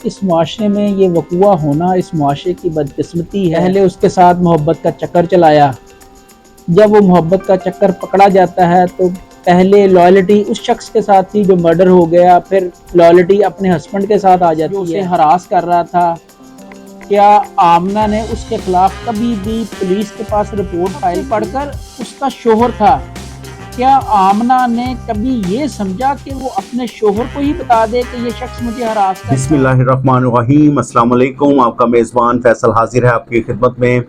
اس معاشرے میں یہ وقوع ہونا اس معاشرے کی بدقسمتی ہے۔ پہلے اس کے ساتھ محبت کا چکر چلایا، جب وہ محبت کا چکر پکڑا جاتا ہے تو پہلے لائلٹی اس شخص کے ساتھ تھی جو مرڈر ہو گیا، پھر لائلٹی اپنے ہسبینڈ کے ساتھ آ جاتی ہے جو اسے ہراس کر رہا تھا۔ کیا آمنہ نے اس کے خلاف کبھی بھی پولیس کے پاس رپورٹ فائل پڑھ کر اس کا شوہر تھا، کیا آمنہ نے کبھی یہ سمجھا کہ وہ اپنے شوہر کو ہی بتا دے کہ یہ شخص مجھے ہراس کرتا ہے؟ بسم اللہ الرحمن الرحیم۔ السلام علیکم، آپ کا میزبان فیصل حاضر ہے آپ کی خدمت میں۔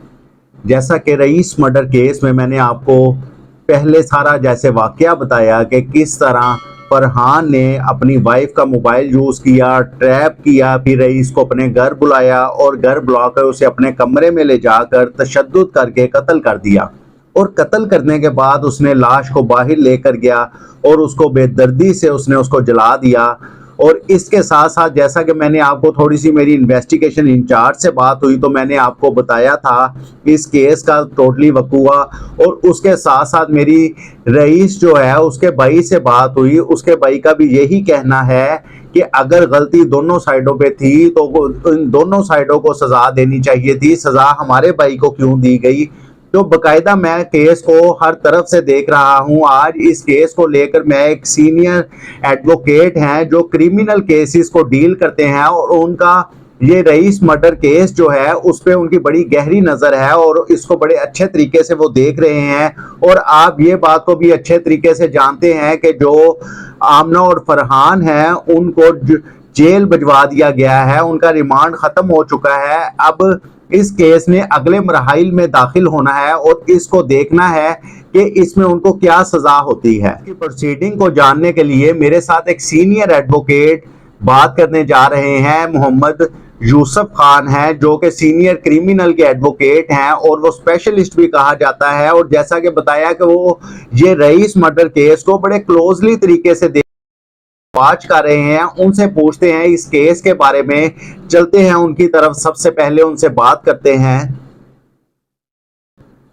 جیسا کہ رئیس مرڈر کیس میں نے آپ کو پہلے سارا جیسے واقعہ بتایا کہ کس طرح فرحان نے اپنی وائف کا موبائل یوز کیا، ٹریپ کیا، پھر رئیس کو اپنے گھر بلایا اور گھر بلا کر اسے اپنے کمرے میں لے جا کر تشدد کر کے قتل کر دیا، اور قتل کرنے کے بعد اس نے لاش کو باہر لے کر گیا اور اس کو بے دردی سے اس نے اس کو جلا دیا۔ اور اس کے ساتھ ساتھ جیسا کہ میں نے آپ کو تھوڑی سی میری انویسٹیگیشن انچارج سے بات ہوئی تو میں نے آپ کو بتایا تھا اس کیس کا ٹوٹلی وقوع، اور اس کے ساتھ ساتھ میری رئیس جو ہے اس کے بھائی سے بات ہوئی، اس کے بھائی کا بھی یہی کہنا ہے کہ اگر غلطی دونوں سائڈوں پہ تھی تو ان دونوں سائڈوں کو سزا دینی چاہیے تھی، سزا ہمارے بھائی کو کیوں دی گئی؟ تو باقاعدہ میں کیس کو ہر طرف سے دیکھ رہا ہوں۔ آج اس کیس کو لے کر میں ایک سینئر ایڈوکیٹ ہیں جو کریمنل کیسز کو ڈیل کرتے ہیں، اور ان کا یہ رئیس مرڈر کیس جو ہے اس پہ ان کی بڑی گہری نظر ہے اور اس کو بڑے اچھے طریقے سے وہ دیکھ رہے ہیں۔ اور آپ یہ بات کو بھی اچھے طریقے سے جانتے ہیں کہ جو آمنہ اور فرحان ہیں ان کو جیل بھجوا دیا گیا ہے، ان کا ریمانڈ ختم ہو چکا ہے۔ اب اس کیس نے اگلے مراحل میں داخل ہونا ہے اور اس کو دیکھنا ہے کہ اس میں ان کو کیا سزا ہوتی ہے۔ پروسیڈنگ کو جاننے کے لیے میرے ساتھ ایک سینئر ایڈوکیٹ بات کرنے جا رہے ہیں، محمد یوسف خان ہیں جو کہ سینئر کریمنل کے ایڈوکیٹ ہیں اور وہ اسپیشلسٹ بھی کہا جاتا ہے، اور جیسا کہ بتایا کہ وہ یہ رئیس مرڈر کیس کو بڑے کلوزلی طریقے سے واچ کر رہے ہیں۔ ان سے پوچھتے ہیں اس کیس کے بارے میں، چلتے ہیں ان کی طرف، سب سے پہلے ان سے بات کرتے ہیں۔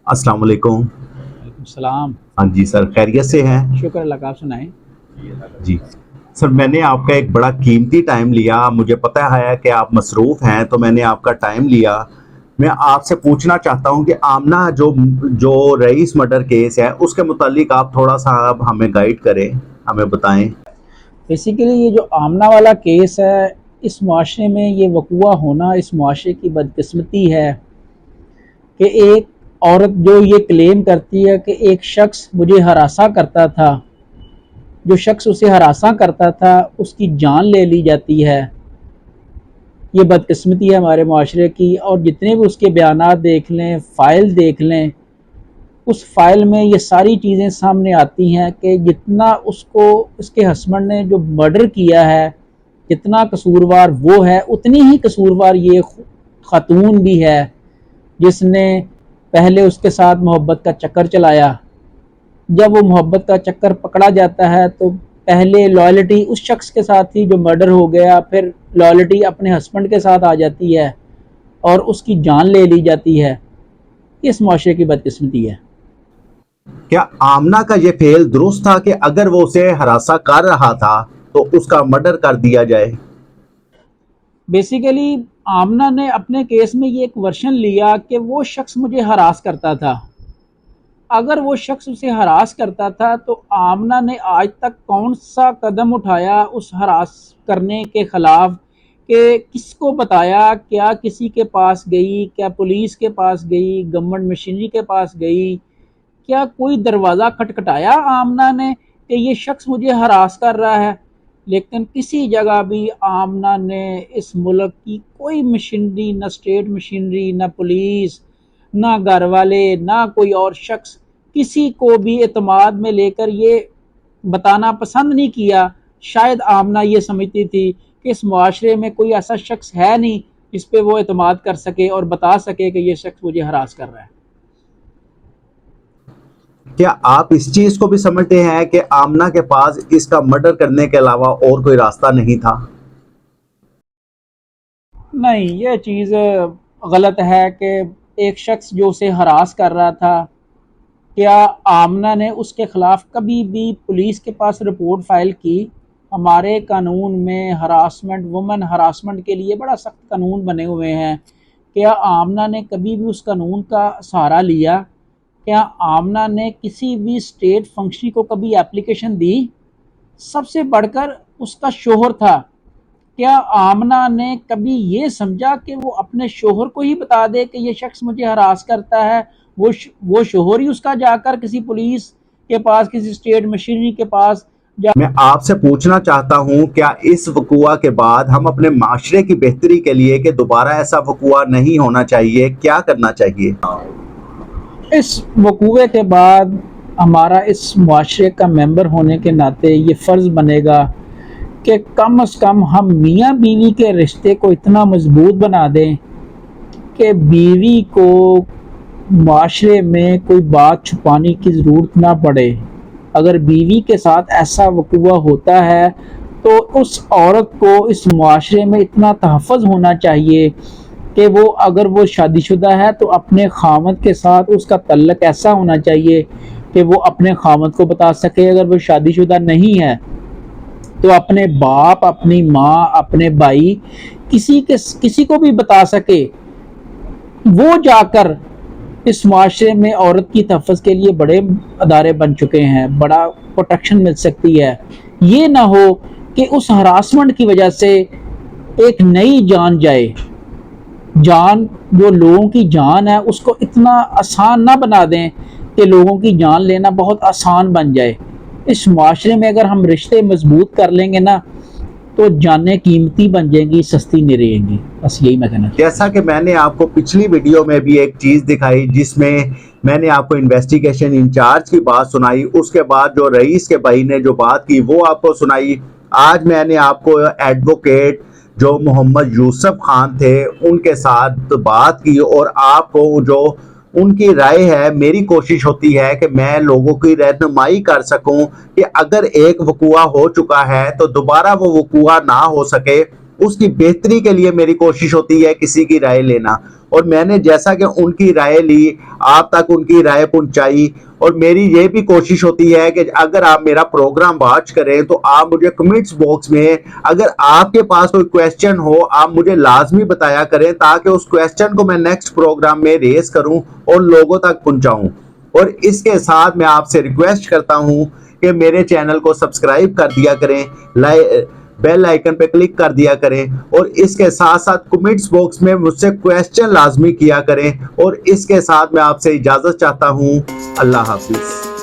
السلام علیکم۔ وعلیکم السلام۔ ہاں جی سر، خیریت سے ہیں؟ شکر اللہ کا، آپ سنائیں۔ جی سر، میں نے آپ کا ایک بڑا قیمتی ٹائم لیا، مجھے پتہ ہے کہ آپ مصروف ہیں تو میں نے آپ کا ٹائم لیا۔ میں آپ سے پوچھنا چاہتا ہوں کہ آمنہ جو رئیس مرڈر کیس ہے اس کے متعلق آپ تھوڑا سا ہمیں گائیڈ کریں، ہمیں بتائیں۔ بیسیکلی یہ جو آمنہ والا کیس ہے اس معاشرے میں یہ وقوع ہونا اس معاشرے کی بدقسمتی ہے کہ ایک عورت جو یہ کلیم کرتی ہے کہ ایک شخص مجھے ہراساں کرتا تھا، جو شخص اسے ہراساں کرتا تھا اس کی جان لے لی جاتی ہے۔ یہ بدقسمتی ہے ہمارے معاشرے کی، اور جتنے بھی اس کے بیانات دیکھ لیں، فائل دیکھ لیں، اس فائل میں یہ ساری چیزیں سامنے آتی ہیں کہ جتنا اس کو اس کے ہسبینڈ نے جو مرڈر کیا ہے، جتنا قصوروار وہ ہے اتنی ہی قصوروار یہ خاتون بھی ہے جس نے پہلے اس کے ساتھ محبت کا چکر چلایا، جب وہ محبت کا چکر پکڑا جاتا ہے تو پہلے لائلٹی اس شخص کے ساتھ تھی جو مرڈر ہو گیا، پھر لائلٹی اپنے ہسبینڈ کے ساتھ آ جاتی ہے اور اس کی جان لے لی جاتی ہے۔ اس معاشرے کی بدقسمتی ہے۔ کیا آمنہ کا یہ فعل درست تھا کہ اگر وہ اسے ہراساں کر رہا تھا تو اس کا مرڈر کر دیا جائے؟ بیسیکلی آمنہ نے اپنے کیس میں یہ ایک ورشن لیا کہ وہ شخص مجھے ہراس کرتا تھا۔ اگر وہ شخص اسے ہراس کرتا تھا تو آمنہ نے آج تک کون سا قدم اٹھایا اس ہراس کرنے کے خلاف، کہ کس کو بتایا، کیا کسی کے پاس گئی، کیا پولیس کے پاس گئی، گورنمنٹ مشینری کے پاس گئی، کیا کوئی دروازہ کھٹکھٹایا آمنہ نے کہ یہ شخص مجھے ہراس کر رہا ہے؟ لیکن کسی جگہ بھی آمنہ نے اس ملک کی کوئی مشینری، نہ اسٹیٹ مشینری، نہ پولیس، نہ گھر والے، نہ کوئی اور شخص، کسی کو بھی اعتماد میں لے کر یہ بتانا پسند نہیں کیا۔ شاید آمنہ یہ سمجھتی تھی کہ اس معاشرے میں کوئی ایسا شخص ہے نہیں جس پہ وہ اعتماد کر سکے اور بتا سکے کہ یہ شخص مجھے ہراس کر رہا ہے۔ کیا آپ اس چیز کو بھی سمجھتے ہیں کہ آمنہ کے پاس اس کا مرڈر کرنے کے علاوہ اور کوئی راستہ نہیں تھا؟ نہیں، یہ چیز غلط ہے کہ ایک شخص جو اسے ہراس کر رہا تھا، کیا آمنہ نے اس کے خلاف کبھی بھی پولیس کے پاس رپورٹ فائل کی؟ ہمارے قانون میں ہراسمنٹ، وومن ہراسمنٹ کے لیے بڑا سخت قانون بنے ہوئے ہیں. کیا آمنہ نے کبھی بھی اس قانون کا سہارا لیا؟ کیا آمنہ نے کسی بھی اسٹیٹ فنکشنری کو کبھی اپلیکیشن دی؟ سب سے بڑھ کر اس کا شوہر تھا. کیا آمنہ نے کبھی یہ سمجھا کہ وہ اپنے شوہر کو ہی بتا دے کہ یہ شخص مجھے ہراس کرتا ہے؟ وہ شوہر ہی اس کا جا کر کسی پولیس کے پاس، کسی اسٹیٹ مشینری کے پاس میں آپ سے پوچھنا چاہتا ہوں، کیا اس وقوع کے بعد ہم اپنے معاشرے کی بہتری کے لیے کہ دوبارہ ایسا وقوع نہیں ہونا چاہیے، کیا کرنا چاہیے؟ اس وقوع کے بعد ہمارا اس معاشرے کا ممبر ہونے کے ناطے یہ فرض بنے گا کہ کم از کم ہم میاں بیوی کے رشتے کو اتنا مضبوط بنا دیں کہ بیوی کو معاشرے میں کوئی بات چھپانے کی ضرورت نہ پڑے. اگر بیوی کے ساتھ ایسا وقوع ہوتا ہے تو اس عورت کو اس معاشرے میں اتنا تحفظ ہونا چاہیے کہ اگر وہ شادی شدہ ہے تو اپنے خاوند کے ساتھ اس کا تعلق ایسا ہونا چاہیے کہ وہ اپنے خاوند کو بتا سکے. اگر وہ شادی شدہ نہیں ہے تو اپنے باپ، اپنی ماں، اپنے بھائی، کسی کو بھی بتا سکے. وہ جا کر اس معاشرے میں عورت کی تحفظ کے لیے بڑے ادارے بن چکے ہیں، بڑا پروٹیکشن مل سکتی ہے. یہ نہ ہو کہ اس ہراسمنٹ کی وجہ سے ایک نئی جان جائے. جان، جو لوگوں کی جان ہے، اس کو اتنا آسان نہ بنا دیں کہ لوگوں کی جان لینا بہت آسان بن جائے. اس معاشرے میں اگر ہم رشتے مضبوط کر لیں گے نا تو جانیں قیمتی بن جائیں گی، سستی نہیں رہیں گی. بس یہی میں کہنا چاہتا ہوں. جیسا کہ میں نے آپ کو پچھلی ویڈیو میں بھی ایک چیز دکھائی جس میں نے آپ کو انویسٹیگیشن انچارج کی بات سنائی، اس کے بعد جو رئیس کے بھائی نے جو بات کی وہ آپ کو سنائی. آج میں نے آپ کو ایڈوکیٹ جو محمد یوسف خان تھے ان کے ساتھ بات کی، اور آپ کو جو ان کی رائے ہے، میری کوشش ہوتی ہے کہ میں لوگوں کی رہنمائی کر سکوں کہ اگر ایک وقوع ہو چکا ہے تو دوبارہ وہ وقوع نہ ہو سکے. اس کی بہتری کے لیے میری کوشش ہوتی ہے کسی کی رائے لینا، اور میں نے جیسا کہ ان کی رائے لی، آپ تک ان کی رائے پہنچائی. اور میری یہ بھی کوشش ہوتی ہے کہ اگر آپ میرا پروگرام واچ کریں تو آپ مجھے کمنٹس باکس میں اگر آپ کے پاس کوئی کویسچن ہو آپ مجھے لازمی بتایا کریں، تاکہ اس کویسچن کو میں نیکسٹ پروگرام میں ریز کروں اور لوگوں تک پہنچاؤں. اور اس کے ساتھ میں آپ سے ریکویسٹ کرتا ہوں کہ میرے چینل کو سبسکرائب کر دیا کریں، بیل آئیکن پہ کلک کر دیا کریں، اور اس کے ساتھ ساتھ کمنٹس باکس میں مجھ سے کویسچن لازمی کیا کریں. اور اس کے ساتھ میں آپ سے اجازت چاہتا ہوں. اللہ حافظ.